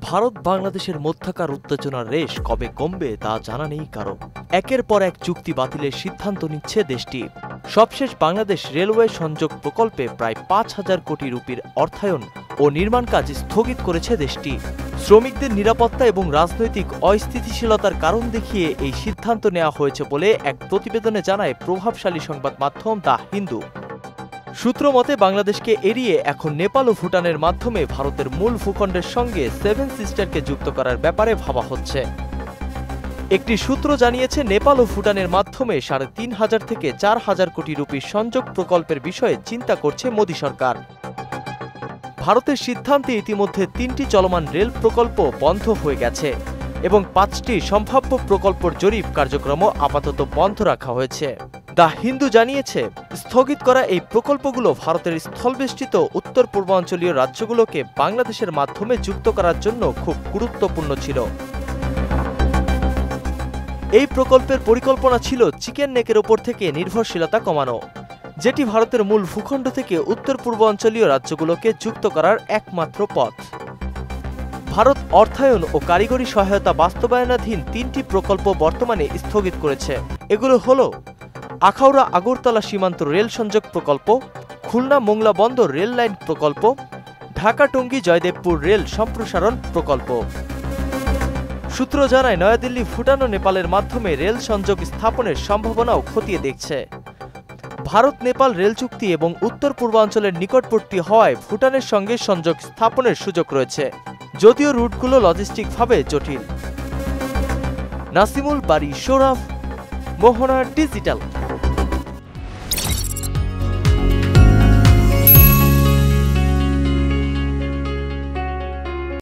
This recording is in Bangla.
ভারত বাংলাদেশের মধ্যকার উত্তেজনার রেশ কবে কমবে তা জানা নেই কারো। একের পর এক চুক্তি বাতিলের সিদ্ধান্ত নিচ্ছে দেশটি। সবশেষ বাংলাদেশ রেলওয়ে সংযোগ প্রকল্পে প্রায় ৫,০০০ কোটি রুপির অর্থায়ন ও নির্মাণ কাজ স্থগিত করেছে দেশটি। শ্রমিকদের নিরাপত্তা এবং রাজনৈতিক অস্থিতিশীলতার কারণ দেখিয়ে এই সিদ্ধান্ত নেওয়া হয়েছে বলে এক প্রতিবেদনে জানায় প্রভাবশালী সংবাদ মাধ্যম দ্য হিন্দু। সূত্র মতে বাংলাদেশকে এড়িয়ে এখন নেপাল ও ভুটানের মাধ্যমে ভারতের মূল ভূখণ্ডের সঙ্গে সেভেন সিস্টারকে যুক্ত করার ব্যাপারে ভাবা হচ্ছে। একটি সূত্র জানিয়েছে নেপাল ও ভুটানের মাধ্যমে ৩,৫০০ থেকে ৪,০০০ কোটি রুপির সংযোগ প্রকল্পের বিষয়ে চিন্তা করছে মোদী সরকার। ভারতের সিদ্ধান্তে ইতিমধ্যে ৩টি চলমান রেল প্রকল্প বন্ধ হয়ে গেছে এবং ৫টি সম্ভাব্য প্রকল্পের জরিপ কার্যক্রমও আপাতত বন্ধ রাখা হয়েছে। দ্য হিন্দু জানিয়েছে, স্থগিত করা এই প্রকল্পগুলো ভারতের স্থলবেষ্টিত উত্তর পূর্বাঞ্চলীয় রাজ্যগুলোকে বাংলাদেশের মাধ্যমে যুক্ত করার জন্য খুব গুরুত্বপূর্ণ ছিল। এই প্রকল্পের পরিকল্পনা ছিল চিকেন নেকের ওপর থেকে নির্ভরশীলতা কমানো, যেটি ভারতের মূল ভূখণ্ড থেকে উত্তর পূর্বাঞ্চলীয় রাজ্যগুলোকে যুক্ত করার একমাত্র পথ। ভারত অর্থায়ন ও কারিগরি সহায়তা বাস্তবায়নাধীন ৩টি প্রকল্প বর্তমানে স্থগিত করেছে। এগুলো হল আখাউড়া আগরতলা সীমান্ত রেল সংযোগ প্রকল্প, খুলনা মোংলা বন্দর রেল লাইন প্রকল্প, ঢাকা টঙ্গী জয়দেবপুর রেল সম্প্রসারণ প্রকল্প। সূত্র জানায়, নয়াদিল্লি ভুটান ও নেপালের মাধ্যমে রেল সংযোগ স্থাপনের সম্ভাবনাও খতিয়ে দেখছে। ভারত নেপাল রেল চুক্তি এবং উত্তর পূর্বাঞ্চলের নিকটবর্তী হওয়ায় ভুটানের সঙ্গে সংযোগ স্থাপনের সুযোগ রয়েছে, যদিও রুটগুলো লজিস্টিকভাবে জটিল। নাসিমুল বারী, সোহরাব, মোহনা ডিজিটাল।